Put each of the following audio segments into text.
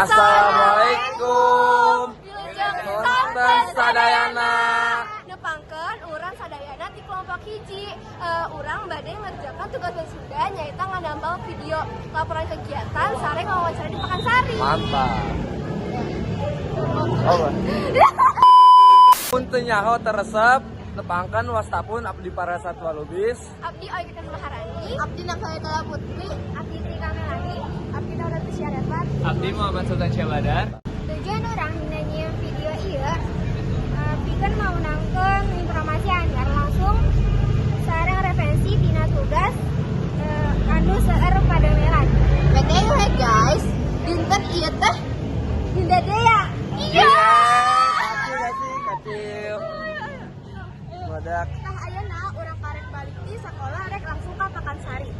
Assalamualaikum. Tonton sadayana. Nepangkeun urang sadayana di kelompok hiji. Urang bade ngerjakan tugas wisuda nyaita ngadambal video laporan kegiatan sare wawancara di Pakansari. Mantap. Oh. Punten nyaho teresep nepangkeun wastapun abdi para satwa lubis. Abdi Oikitan Maharani, Abdi Nakayatala Putri, Abdi Tika Melani, Abdi Daulat Syarifat, Abdi Muhammad Sultan Syahbadar. Tujuan orang nyanyian video iya bikin mau nangkeun informasi anyar langsung sareng referensi dina tugas anu seueur pada melan. BTW guys, dinten ieu teh dinda dea. Iya. Kacil. Badak. Tah ayeuna urang karek balik di sekolah rek langsung ka Pakansari.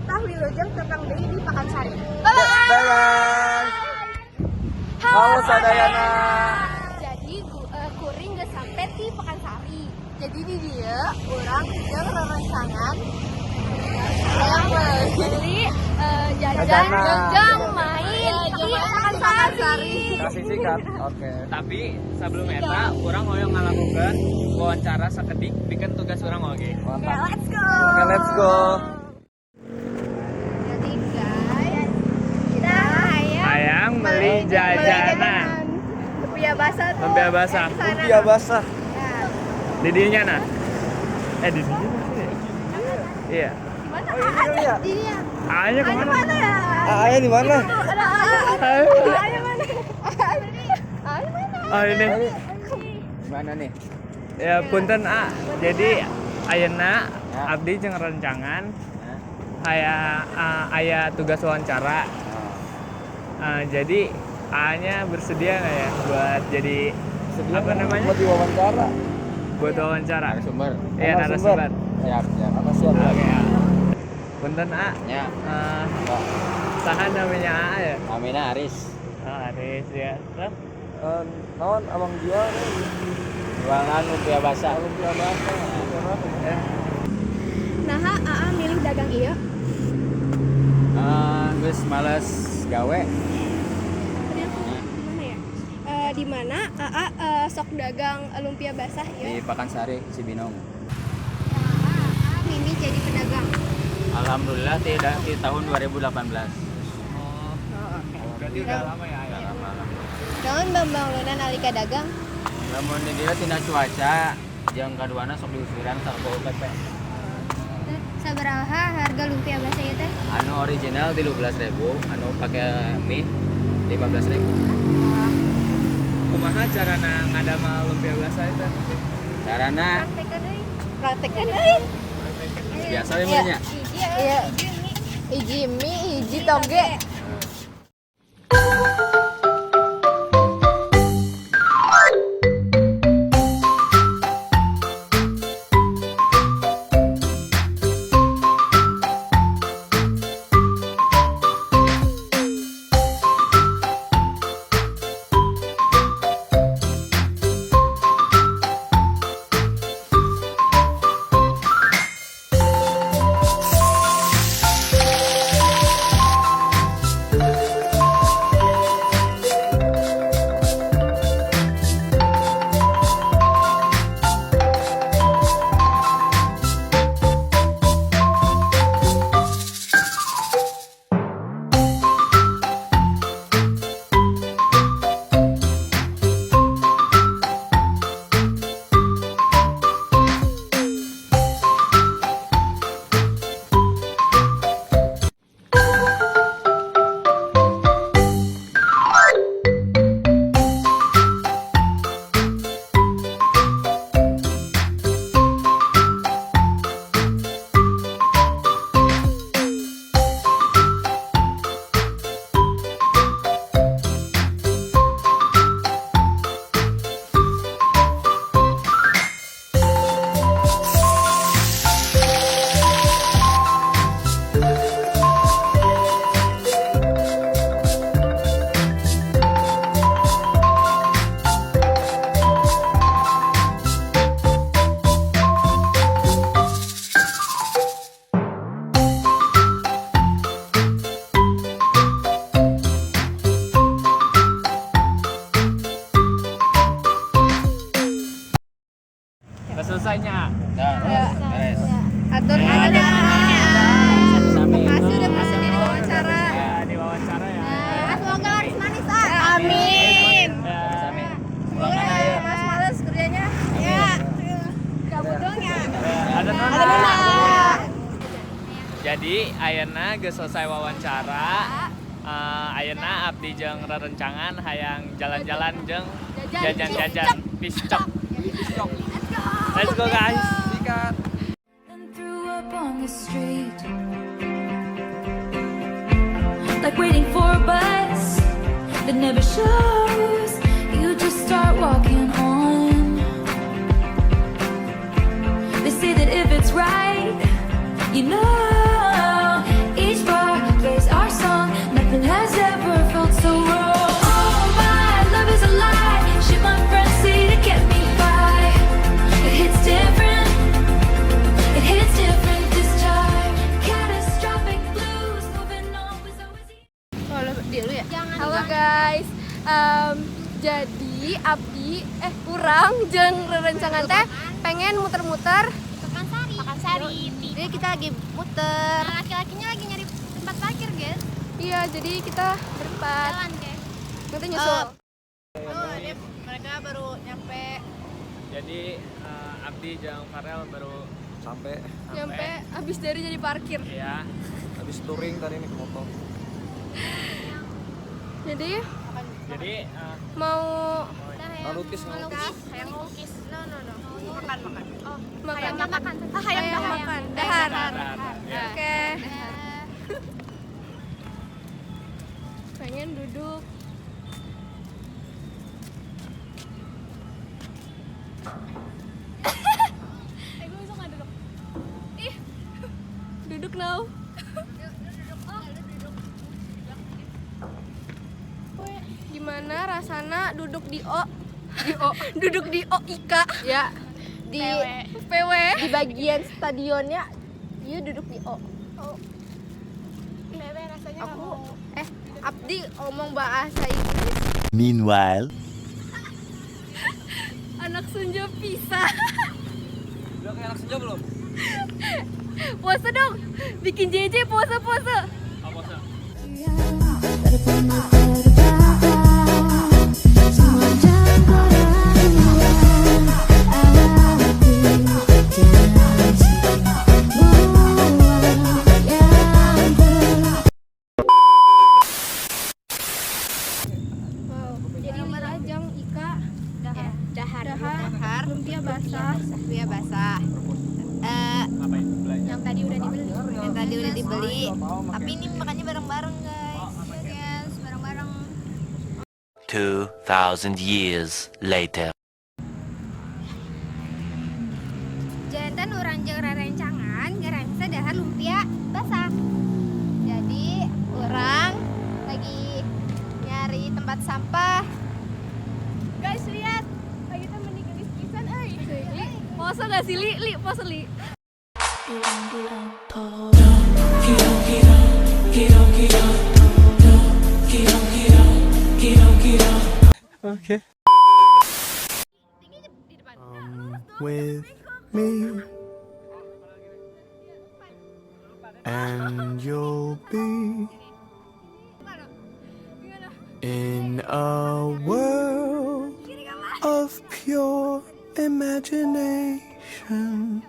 Tah wilujeng tepang deui di Pakansari. Bye. Halo sadayana. Jadi kuring geus sampe di Pakansari. Jadi di dieu urang jeung rerencangan yang beli jajan jeung main di Pakansari. Kasih sikat. Oke. Tapi sebelum eta, orang hoyong ngalakukan wawancara sakedik bikin tugas orang oge. Mantap. Let's go. Oke, let's go. Jadi guys, kita Hayang beli jajanan. Lumpia basah tuh. Lumpia basah. Di sana. Lumpia basah. Nah, Di dinya nah. Di dinya masih. Iya. di mana? Oh, ini kali ya? Di dia. Ayahnya Ada kemana? mana ya? Ayah di mana? Ada mana? Ada mana? Ada mana? Oh ini. Mana nih? Ya punten Jadi ayeuna Ya. abdi jeung rencangan aya tugas wawancara. Jadi A-nya bersedia nggak ya buat jadi apa namanya? Buat diwawancara. Buat wawancara. Sumber. Iya, narasumber. Siap, siap. Apa siap? Oke. Punten Ya. Saha namanya A ya? Amina Aris. Aris ya. Terus Naon abang jual Ruangan lumpia basah. lumpia basah. Nah, AA milih dagang ieu. Terus males gawe. Mana ya? Di mana AA sok dagang lumpia basah Di ya? Pakansari, Cibinong. AA milih jadi pedagang. Alhamdulillah tidak di tahun 2018. berarti udah lama ya. Naon bambang leunan nalika dagang? Lamun di dia tina cuaca jeung kaduana sok diusuran sarbo PP. Sabaraha harga lumpia basah ieu teh? Anu original 13.000, anu pakai mie 15.000. Kumaha carana ngadamel lumpia basah itu? Carana Praktekkeun euy. biasa we mah nya. Iya. Hiji mie, hiji toge. Jadi ayeuna geus selesai wawancara. Ayeuna abdi jeung rerencangan hayang jalan-jalan jeung jajan-jajan piscok. Let's go guys. Sikat. And threw up on the street, like waiting for a bus that never shows. You just start walking on. They say that if it's right, you know, each bar plays our song. Nothing has ever felt so wrong. Oh, my love is a lie. Shit, my friends say to get me by. It hits different. It hits different this time. Catastrophic blues. Moving on was always easy. Halo guys, jadi Abdi, kurang jeung rerencangan teh pengen muter-muter Makan Sari. Jadi kita lagi muter. Laki-lakinya lagi nyari tempat parkir guys. Iya, jadi kita berempat. Jalan guys. Nanti nyusul. Mereka baru nyampe. Jadi Abdi jeung Farel baru Sampai Nyampe abis dari jadi parkir. ya. habis touring tadi nih ke motor. Jadi mau Ngelukis. hayang ngelukis. No. Makan. Oh, Hayang makan. Hayang makan. Dahar. Ya. Oke. Pengen duduk. Gue bisa nggak duduk? Ih, duduk now. Gimana rasana duduk di duduk di Ika ya di PW di bagian stadionnya. Iya duduk di PW rasanya aku Abdi ngomong bahasa Inggris. Meanwhile, Anak senja pisah. Udah kayak anak senja belum? Puasa dong, bikin JJ puasa. Jadi merajang Ika dahar lumpia basah. Yang tadi udah dibeli. Tapi ini makannya bareng-bareng guys. Bareng-bareng. 2,000 years later. Jantan urang jeung rerencangan ngeransa dahar lumpia basah. Jadi orang lagi nyari tempat sampah. Guys lihat, kita menikah pisan euy. Pose enggak sih Li? Pose Li. Oke. With me, and you'll be in a world of pure imagination.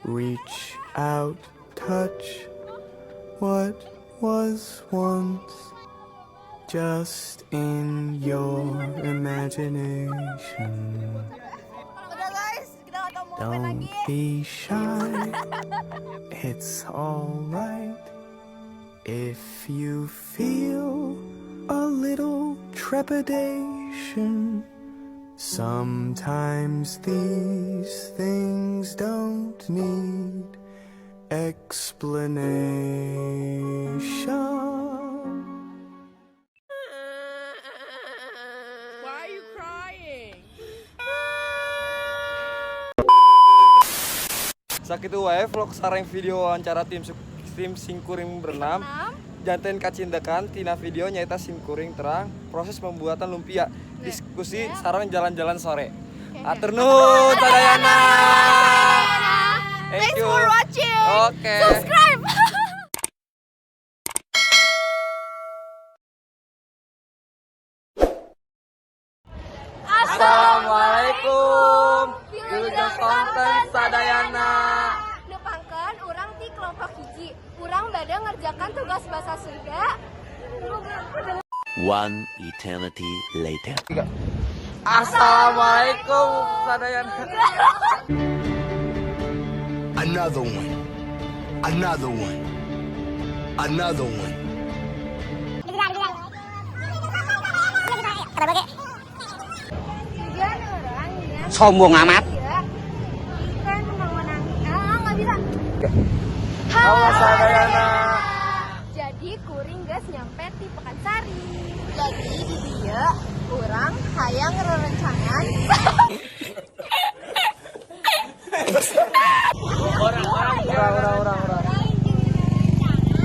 Reach out, touch what was once just in your imagination. Don't be shy, it's alright if you feel a little trepidation. Sometimes these things don't need explanation. Why are you crying? Sakitu wae vlog sareng video wawancara tim Simkuring berenam. Janten kacindakan tina video nyaita Simkuring terang proses pembuatan lumpia. Diskusi sareng jalan-jalan sore. Atur nuhun sadayana. Thank you. For watching. Oke. Subscribe. Assalamualaikum. Wilujeng konten sadayana. Nepangkeun urang ti kelompok hiji. sedang ngerjakan tugas bahasa Sunda. One eternity later. Assalamualaikum sadayana. Another one. Another one. Another one. Tujuan orang yang Sombong amat. ikan menang. Nggak bisa. Halo sadayana. Jadi kuring geus nyampe di Pekansari. Jadi di dieu urang hayang rerencangan. Orang.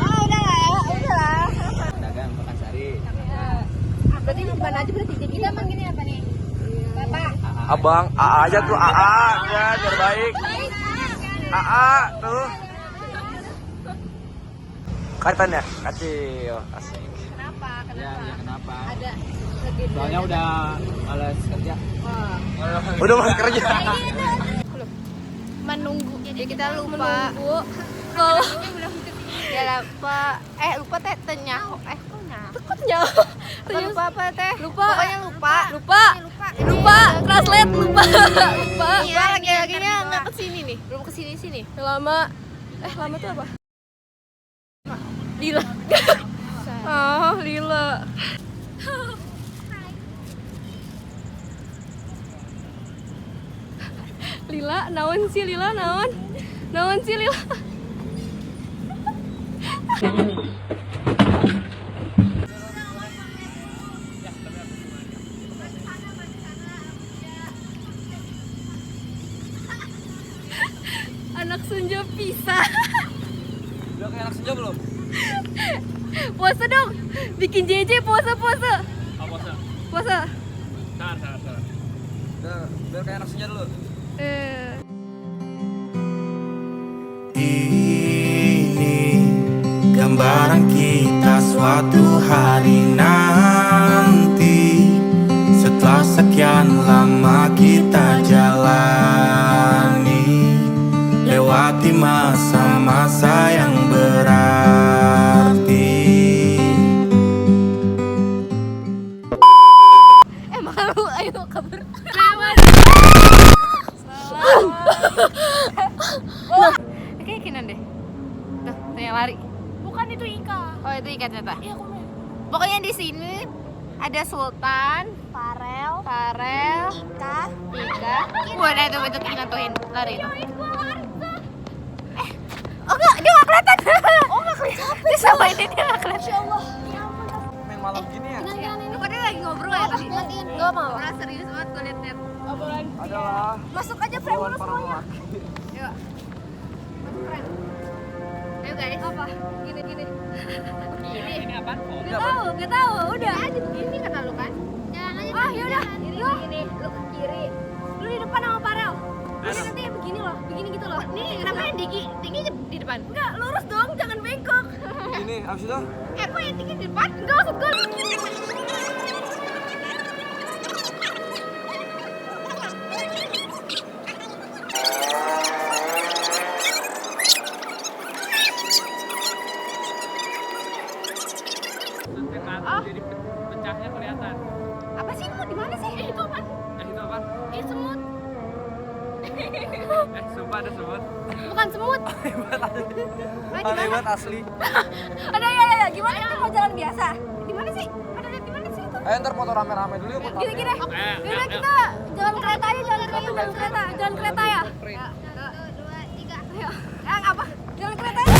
Oh, udah lah ya, udah lah. Dagang Pekansari. Berarti ini bukan aja berarti jadi kita emang gini apa nih? Bapak. Abang, AA aja tuh AA ya terbaik. AA tuh. Kaitan ya? Kacil, asik. Kenapa? Ya, ya kenapa? Ada sedih. Soalnya udah males kerja. Udah mau kerja. Menunggu. Jadi kita lupa. Ya lupa teh tenyaho. Lupa apa teh? Pokoknya lupa. Translate lupa. Lagi-laginya nggak kesini nih. Belum kesini. Lama tuh apa? Lila. Oh, Lila. Lila, naon sih Lila, naon sih Lila. Anak senja pisah. Udah kayak anak senja belum? Puasa dong. Bikin JJ puasa. Apa sih? Puasa. Sabar. Udah, biar kayak anak senja dulu. Ini gambaran kita suatu hari nanti. Setelah sekian lama kita jalani, lewati masa-masa yang berarti. Malu, ayo kabur. Kayak kinan deh. Tuh, yang lari. Bukan itu Ika. Oh, itu Ika ternyata. Iya, pokoknya di sini ada Sultan, Farel, Ika. Buat itu bentuk ngantuin lari itu. Oh enggak, dia nggak kelihatan. Oh nggak kelihatan. Dia sama ini dia nggak kelihatan. Insya Allah. Main malam gini ya? Lu kan lagi ngobrol ya tadi? Gak mau. Orang serius banget gue liat-liat. Obrolan. Adalah Masuk aja frame dulu para semuanya. lelaki. Yuk. Masuk frame. Ayo guys. Apa? Gini. Ini apaan? Gak tahu. Udah. Ini kata lu kan? Jalan aja. Ah yaudah. Lu ke kiri. Lu di depan sama Farel. Ini nanti yang begini loh, begini gitu loh. Nih kenapa yang tinggi di depan? Enggak, lurus dong, jangan bengkok. Ini abis itu Kok yang tinggi di depan? Enggak, maksud gue. Jadi pecahnya kelihatan. Apa sih lu di mana sih? Itu apaan? Itu apa? Semut. Sumpah ada semut. Bukan semut. aneh banget asli. Ada ya. Gimana kita mau jalan biasa? Di mana sih? Ada lihat di mana sih itu? Ayo ntar foto rame-rame dulu yuk. Gini. Yaudah kita jalan kereta aja, jalan kereta ya. 1, 2, 3. Ayo. Yang apa? Jalan kereta aja.